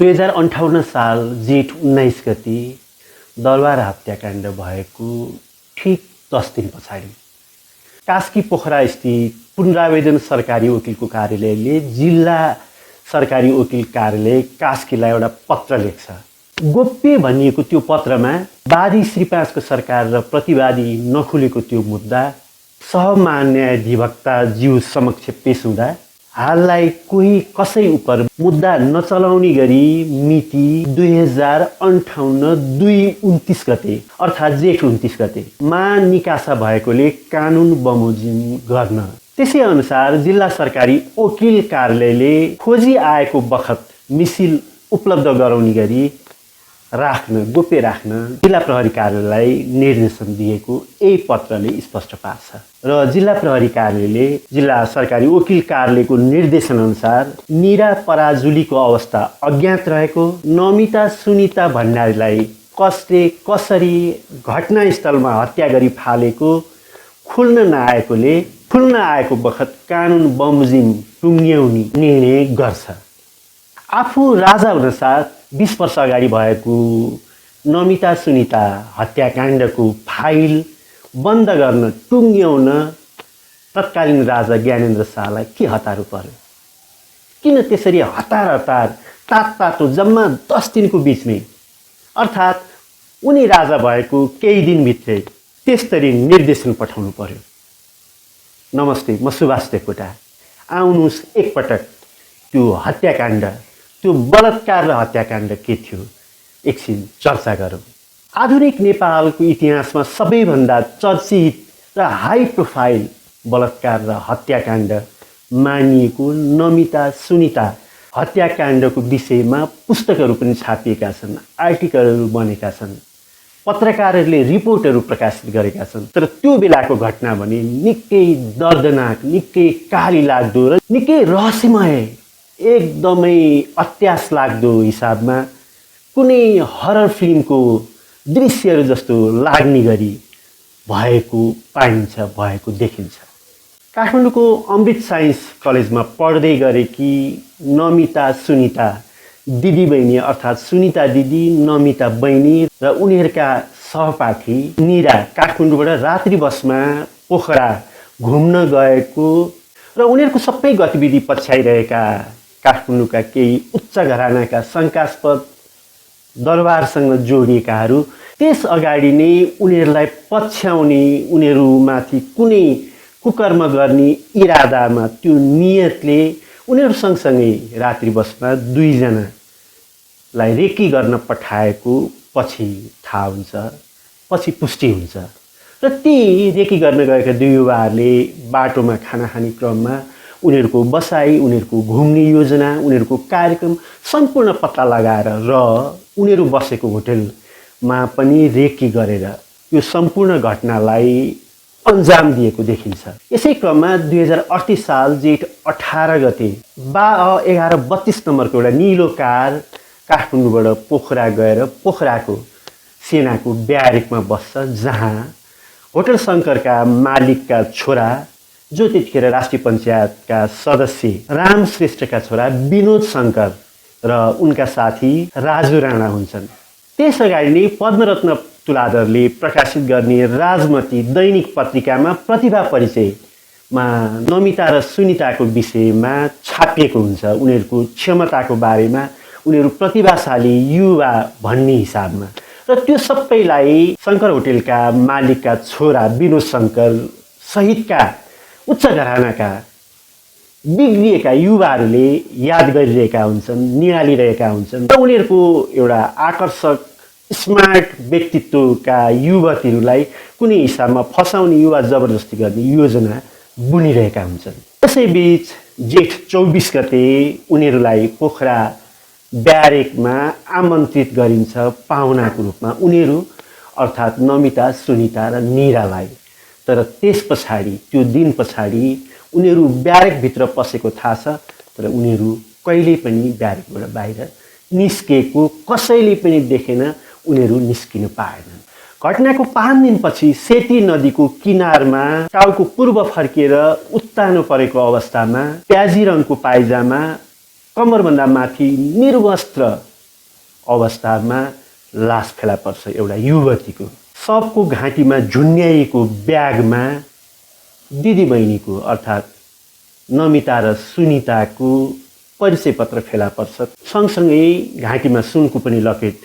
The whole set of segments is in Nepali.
2058 साल जेठ 19 गते दरबार हत्याकाण्ड भएको ठीक 10 दिन पछाडि कास्की पोखरा स्थित पुनरावेदन सरकारी वकिलको कार्यालयले जिल्ला सरकारी वकिल कार्यालय कास्कीलाई एउटा पत्र लेख्छ। गोप्य भनिएको त्यो पत्रमा वादी श्री 5 को सरकार र प्रतिवादी नखुलेको त्यो मुद्दा सहमहान्यायाधिवक्ता ज्यू समक्ष पेश हुँदा हाललाई कोही कसै उप मुद्दा नचलाउने गरी मिति 2058 2/29 गते अर्थात् जेठ 29 गते मा निकासा भएकोले कानुन बमोजिम गर्न त्यसै अनुसार जिल्ला सरकारी वकिल कार्यालयले खोजी आएको बखत मिसिल उपलब्ध गराउने गरी गोप्य राख्न जिल्ला प्रहरी कार्यालयलाई निर्देशन दिएको यही पत्रले स्पष्ट पार्छ र जिल्ला प्रहरी कार्यालयले जिल्ला सरकारी वकिल कार्यालयको निर्देशन अनुसार नीरा पराजुलीको अवस्था अज्ञात रहेको नमिता सुनिता भण्डारीलाई कसले कसरी घटनास्थलमा हत्या गरी फालेको खुल्न आएको बखत कानुन बमोजिम टुङ्ग्याउने निर्णय गर्छ। आफू राजा हुन साथ 20 वर्ष अगाडि भएको नमिता सुनिता हत्याकाण्डको फाइल बन्द गर्न टुङ्ग्याउन तत्कालीन राजा ज्ञानेन्द्र शाहलाई के हतारो पर्यो? किन त्यसरी हतार तातो जम्मा 10 दिनको बिचमै अर्थात् उनी राजा भएको केही दिनभित्रै त्यसरी निर्देशन पठाउनु पर्यो? नमस्ते, म सुभाष देवकोटा। आउनुहोस् एकपटक त्यो हत्याकाण्ड, त्यो बलात्कार र हत्याकाण्ड के थियो एकछिन चर्चा गरौँ। आधुनिक नेपालको इतिहासमा सबैभन्दा चर्चित र हाई प्रोफाइल बलात्कार र हत्याकाण्ड मानिएको नमिता सुनिता हत्याकाण्डको विषयमा पुस्तकहरू पनि छापिएका छन्, आर्टिकलहरू बनेका छन्, पत्रकारहरूले रिपोर्टहरू प्रकाशित गरेका छन्। तर त्यो बेलाको घटना भने निकै दर्दनाक, निकै काली लाग्दो र निकै रहस्यमय, एकदमै अत्यास लाग्दो हिसाबमा कुनै हरर फिल्मको दृश्यहरू जस्तो लाग्ने गरी भएको देखिन्छ। काठमाडौँको अमृत साइन्स कलेजमा पढ्दै गरेकी नमिता सुनिता दिदी बहिनी अर्थात् सुनिता दिदी नमिता बहिनी र उनीहरूका सहपाठी नीरा काठमाडौँबाट रात्रि बसमा पोखरा घुम्न गएको र उनीहरूको सबै गतिविधि पछ्याइरहेका काठमाडौँका केही उच्च घरानाका शङ्कास्पद दरबारसँग जोडिएकाहरू त्यस अगाडि नै उनीहरूलाई पछ्याउने, उनीहरूमाथि कुनै कुकर्म गर्ने इरादामा त्यो नियतले उनीहरू सँगसँगै रात्रि बसमा 2 जनालाई रेकी गर्न पठाएको पछि थाहा हुन्छ, पछि पुष्टि हुन्छ र ती रेकी गर्न गएका 2 युवाहरूले बाटोमा खाना खाने क्रममा उनीहरूको बसाई, उनीहरूको घुम्ने योजना, उनीहरूको कार्यक्रम सम्पूर्ण पत्ता लगाएर र उनीहरू बसेको होटलमा पनि रेकी गरेर यो सम्पूर्ण घटनालाई अन्जाम दिएको देखिन्छ। यसै क्रममा 2038 साल जेठ 18 गते 1132 नम्बरको एउटा निलो कार काठमाडौँबाट पोखरा गएर पोखराको सेनाको ब्यारेकमा बस्छ, जहाँ होटल शङ्करका मालिकका छोरा जो त्यतिखेर राष्ट्रिय पञ्चायतका सदस्य राम श्रेष्ठका छोरा विनोद शङ्कर र उनका साथी राजु राणा हुन्छन्। त्यस अगाडि नै पद्मरत्न तुलाधरले प्रकाशित गर्ने राजमती दैनिक पत्रिकामा प्रतिभा परिचयमा नमिता र सुनिताको विषयमा छापिएको हुन्छ। उनीहरूको क्षमताको बारेमा, उनीहरू प्रतिभाशाली युवा भन्ने हिसाबमा र त्यो सबैलाई शङ्कर होटेलका मालिकका छोरा विनोद शङ्कर सहितका उच्च घरानाका बिग्रिएका युवाहरूले याद गरिरहेका हुन्छन्, निहालिरहेका हुन्छन् र उनीहरूको एउटा आकर्षक स्मार्ट व्यक्तित्वका युवतीहरूलाई कुनै हिसाबमा फसाउने, युवा जबरजस्ती गर्ने योजना बुनिरहेका हुन्छन्। त्यसैबीच जेठ 24 गते उनीहरूलाई पोखरा ब्यारेकमा आमन्त्रित गरिन्छ पाहुनाको रूपमा, उनीहरू अर्थात् नमिता सुनिता र नीरालाई। तर त्यस पछाडि, त्यो दिन पछाडि उनीहरू ब्यारेकभित्र पसेको थाहा छ, तर उनीहरू कहिल्यै पनि ब्यारेकबाट बाहिर निस्केको कसैले पनि देखेन, उनीहरू निस्किन पाएनन्। घटनाको 5 दिनपछि सेती नदीको किनारमा टाउको पूर्व फर्किएर उत्तानो परेको अवस्थामा प्याजी रङको पाइजामा, कम्मरभन्दा माथि निर्वस्त्र अवस्थामा लास फेला पर्छ एउटा युवतीको। सबको घाँटीमा झुन्याइएको ब्यागमा दिदीबहिनीको अर्थात् नमिता र सुनिताको परिचय पत्र फेला पर्छ। सँगसँगै घाँटीमा सुनको पनि लकेट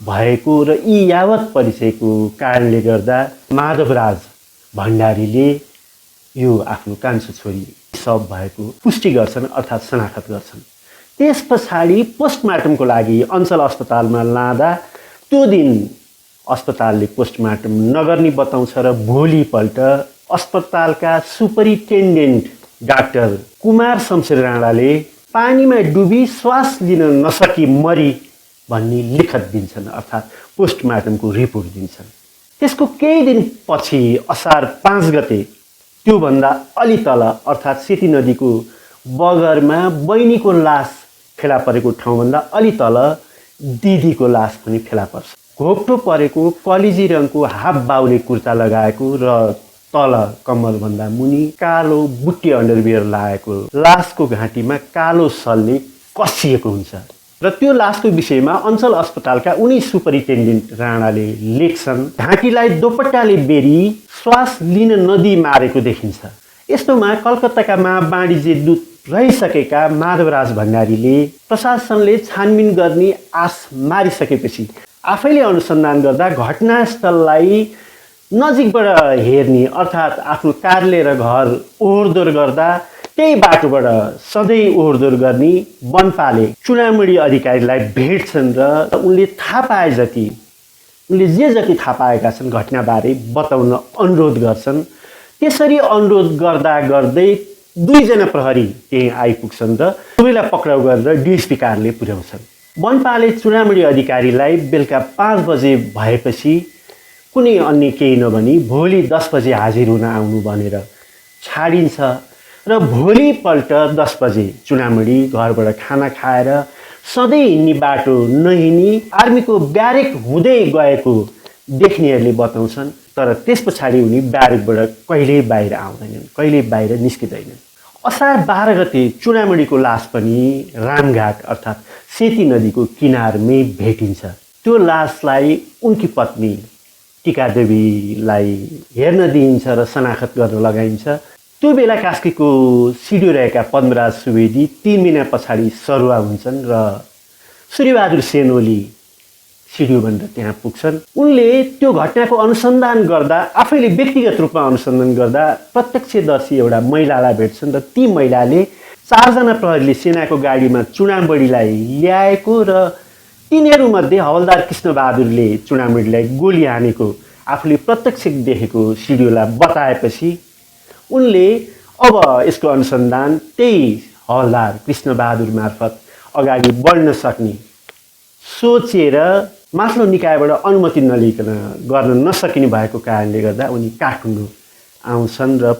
भएको र यी यावत परिचयको कारणले गर्दा माधवराज भण्डारीले यो आफ्नो कान्छो छोरी सब भएको पुष्टि गर्छन् अर्थात् शनाखत गर्छन्। त्यस पछाडि पोस्टमार्टमको लागि अञ्चल अस्पतालमा लाँदा त्यो दिन अस्पतालले पोस्टमार्टम नगर्ने बताउँछ र भोलिपल्ट अस्पतालका सुपरिन्टेन्डेन्ट डाक्टर कुमार शमशेर राणाले पानीमा डुबी श्वास लिन नसकी मरी भन्ने लिखत दिन्छन् अर्थात् पोस्टमार्टमको रिपोर्ट दिन्छन्। त्यसको केही दिन पछि असार 5 गते त्योभन्दा अलि तल अर्थात् सेती नदीको बगरमा बहिनीको लास फेला परेको ठाउँभन्दा अलि तल दिदीको लास पनि फेला पर्छ। घोप्टो परेको कलिजी रङको हाफ बाउले कुर्ता लगाएको र तल कम्मरभन्दा मुनि कालो बुट्टी अन्डरवियर लगाएको लासको घाँटीमा कालो सलले कसिएको हुन्छ र त्यो लासको विषयमा अञ्चल अस्पतालका उनी सुपरिन्टेन्डेन्ट राणाले लेख्छन्, घाँटीलाई दोपट्टाले बेरी श्वास लिन नदी मारेको देखिन्छ। यस्तोमा कलकत्ताका वाणिज्य दूत रहिसकेका माधवराज भण्डारीले प्रशासनले छानबिन गर्ने आश मारिसकेपछि आफैले अनुसन्धान गर्दा घटनास्थललाई नजिकबाट हेर्ने अर्थात् आफ्नो कार्यालय र घर ओहोरदोहोर गर्दा त्यही बाटोबाट सधैँ ओहोरदोहोर गर्ने वनपाले चुनामुडी अधिकारीलाई भेट्छन् र उनले थाहा पाए जति उनले जे जति थाहा पाएका छन् घटनाबारे बताउन अनुरोध गर्छन्। त्यसरी अनुरोध गर्दा गर्दै 2 जना प्रहरी त्यही आइपुग्छन् र सबैलाई पक्राउ गरेर डिएसपी कार्यालय पुर्याउँछन्। वनपाले चुनामुडी अधिकारीलाई बेलुका 5 बजे भएपछि कुनै अन्य केही नभनी भोलि 10 बजे हाजिर हुन आउनु भनेर छाडिन्छ र भोलिपल्ट 10 बजे चुनामुडी घरबाट खाना खाएर सधैँ हिँड्ने बाटो नहिँडी आर्मीको ब्यारेक हुँदै गएको देख्नेहरूले बताउँछन्। तर त्यस पछाडि उनी ब्यारेकबाट कहिल्यै बाहिर आउँदैनन्, कहिल्यै बाहिर निस्किँदैनन्। असार 12 गते चुनामुडीको लास पनि रामघाट अर्थात् सेती नदीको किनारमै भेटिन्छ। त्यो लासलाई उनकी पत्नी टिकादेवीलाई हेर्न दिइन्छ र शनाखत गर्न लगाइन्छ। त्यो बेला कास्कीको सिडिओ रहेका पद्मराज सुवेदी 3 महिना पछाडि सरुवा हुन्छन् र सूर्यबहादुर सेन ओली सिडिओ भनेर त्यहाँ पुग्छन्। उनले त्यो घटनाको अनुसन्धान गर्दा आफैले व्यक्तिगत रूपमा अनुसन्धान गर्दा प्रत्यक्षदर्शी एउटा महिलालाई भेट्छन् र ती महिलाले 4 जना प्रहरीले सेनाको गाडीमा चुनामुडीलाई ल्याएको र तिनीहरूमध्ये हवलदार कृष्णबहादुरले चुनामुडीलाई गोली हानेको आफूले प्रत्यक्ष देखेको सिडिओलाई बताएपछि उनले अब यसको अनुसन्धान त्यही हवलदार कृष्णबहादुर मार्फत अगाडि बढ्न सक्ने सोचेर माथिल्लो निकायबाट अनुमति नलिकन गर्न नसकिने भएको कारणले गर्दा उनी काठमाडौँ आउँछन् र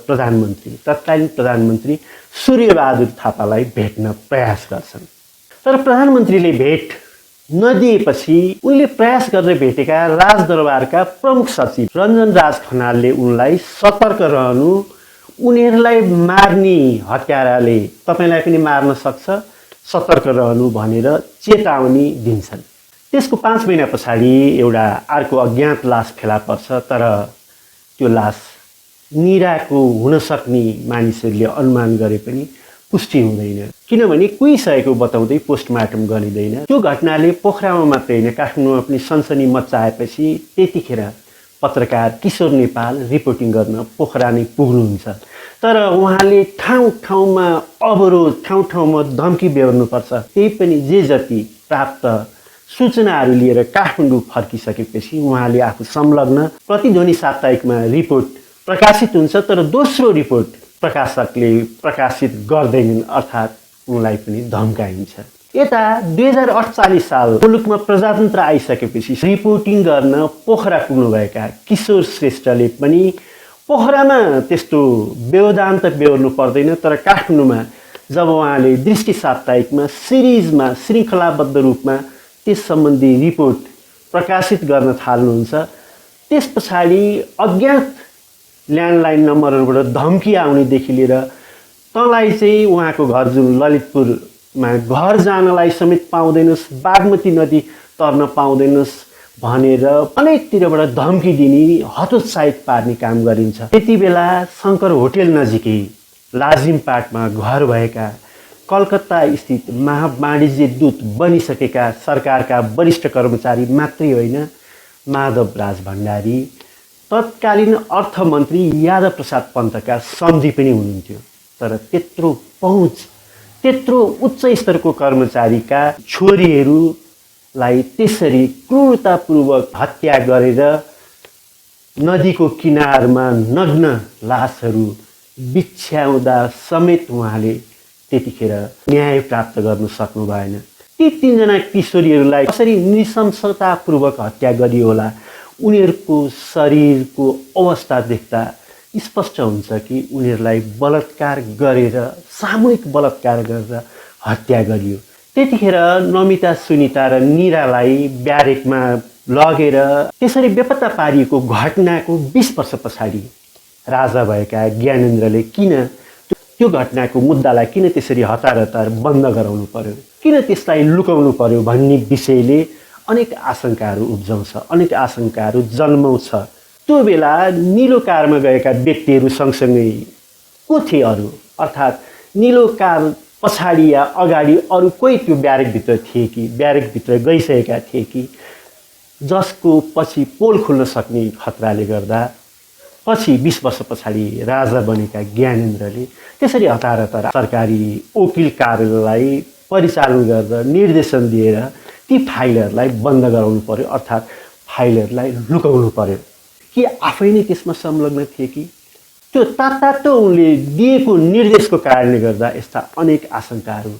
तत्कालीन प्रधानमन्त्री सूर्यबहादुर थापालाई भेट्न प्रयास गर्छन्। तर प्रधानमन्त्रीले भेट नदिएपछि उनले प्रयास गरेर भेटेका राजदरबारका प्रमुख सचिव रञ्जन राज खनालले उनलाई सतर्क रहनु, उनीहरूलाई मार्ने हत्याराले तपाईलाई पनि मार्न सक्छ, सतर्क रहनु भनेर चेतावनी दिन्छन्। त्यसको 5 महिना पछाडि एउटा अर्को अज्ञात लास फेला पर्छ। तर त्यो लास निराको हुन सक्ने मानिसहरूले अनुमान गरे पनि पुष्टि हुँदैन, किनभने कुहिसकेको बताउँदै पोस्टमार्टम गरिँदैन। त्यो घटनाले पोखरामा मात्रै होइन काठमाडौँमा पनि सनसनी मच्चाएपछि त्यतिखेर पत्रकार किशोर नेपाल रिपोर्टिङ गर्न पोखरा नै पुग्नुहुन्छ। तर उहाँले ठाउँ ठाउँमा अवरोध, ठाउँ ठाउँमा धम्की बेहोर्नुपर्छ। त्यही पनि जे जति प्राप्त सूचनाहरू लिएर काठमाडौँ फर्किसकेपछि उहाँले आफू संलग्न प्रतिध्वनि साप्ताहिकमा रिपोर्ट प्रकाशित हुन्छ। तर दोस्रो रिपोर्ट प्रकाशकले प्रकाशित गर्दैनन्, अर्थात् उनलाई पनि धम्काइन्छ। यता 2048 साल मुलुकमा प्रजातन्त्र आइसकेपछि रिपोर्टिङ गर्न पोखरा पुग्नुभएका किशोर श्रेष्ठले पनि पोखरामा त्यस्तो व्यवधान त बेहोर्नु पर्दैन, तर काठमाडौँमा जब उहाँले दृष्टि साप्ताहिकमा सिरिजमा श्रृङ्खलाबद्ध रूपमा त्यस सम्बन्धी रिपोर्ट प्रकाशित गर्न थाल्नुहुन्छ, त्यस पछाडि अज्ञात ल्यान्डलाइन नम्बरहरूबाट धम्की आउनेदेखि लिएर तँलाई चाहिँ उहाँको घर जुन ललितपुर मा घर जानलाई समेत पाउँदैनस्, बागमती नदी तर्न पाउँदैनस् भनेर अनेकतिरबाट धम्की दिने, हतोत्साहित पार्ने काम गरिन्छ। त्यति बेला शङ्कर होटेल नजिकै लाजिमपाटमा घर भएका कलकत्ता स्थित महावाणिज्य दूत बनिसकेका सरकारका वरिष्ठ कर्मचारी मात्रै होइन, माधव राज भण्डारी तत्कालीन अर्थमन्त्री यादव प्रसाद पन्तका सम्झी पनि हुनुहुन्थ्यो। तर त्यत्रो पहुँच, त्यत्रो उच्च स्तरको कर्मचारीका छोरीहरूलाई त्यसरी क्रूरतापूर्वक हत्या गरेर नदीको किनारमा नग्न लासहरू बिछ्याउँदा समेत उहाँले त्यतिखेर न्याय प्राप्त गर्न सक्नु भएन। ती तीनजना किशोरीहरूलाई कसरी नृशंसतापूर्वक हत्या गरियो होला, उनीहरूको शरीरको अवस्था देख्दा स्पष्ट हुन्छ कि उनीहरूलाई बलात्कार गरेर, सामूहिक बलात्कार गरेर हत्या गरियो। त्यतिखेर नमिता, सुनिता र निरालाई ब्यारेकमा लगेर त्यसरी बेपत्ता पारिएको घटनाको 20 वर्ष पछाडि राजा भएका ज्ञानेन्द्रले किन त्यो घटनाको मुद्दालाई किन त्यसरी हतार हतार बन्द गराउनु पर्यो, किन त्यसलाई लुकाउनु पर्यो भन्ने विषयले अनेक आशंकाहरू उब्जाउँछ, अनेक आशंकाहरू जन्माउँछ। त्यो बेला निलो कारमा गएका व्यक्तिहरू सँगसँगै को थिए अरू, अर्थात् निलो कार पछाडि या अगाडि अरू कोही त्यो ब्यारेकभित्र थिए कि, ब्यारेकभित्र गइसकेका थिए कि, जसको पछि पोल खुल्न सक्ने खतराले गर्दा पछि 20 वर्ष पछाडि राजा बनेका ज्ञानेन्द्रले त्यसरी हतार हतार सरकारी वकिल कार्यालयलाई परिचालन गरेर निर्देशन दिएर ती फाइलहरूलाई बन्द गराउनु पर्यो, अर्थात् फाइलहरूलाई लुकाउनु पर्यो। कि आफै नै त्यसमा संलग्न थिए कि त्यो तात्तातो उनले दिएको निर्देशको कारणले गर्दा यस्ता अनेक आशंकाहरू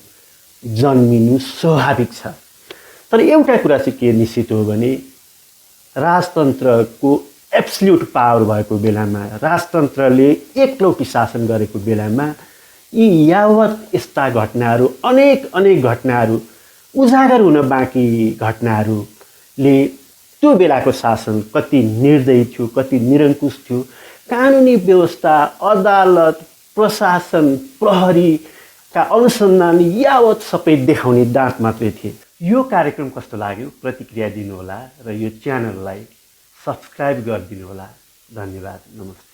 जन्मिनु स्वाभाविक छ। तर एउटा कुरा चाहिँ के निश्चित हो भने राजतन्त्रको एब्सोल्युट पावर भएको बेलामा, राजतन्त्रले एकलौटी शासन गरेको बेलामा यी यावत यस्ता घटनाहरू, अनेक घटनाहरू उजागर हुन बाँकी घटनाहरूले त्यो बेलाको शासन कति निर्दयी थियो, कति निरङ्कुश थियो, कानुनी व्यवस्था, अदालत, प्रशासन, प्रहरीका अनुसन्धान यावत सबै देखाउने दाँत मात्रै थिए। यो कार्यक्रम कस्तो लाग्यो प्रतिक्रिया दिनुहोला र यो च्यानललाई सब्सक्राइब गरिदिनुहोला। धन्यवाद, नमस्ते।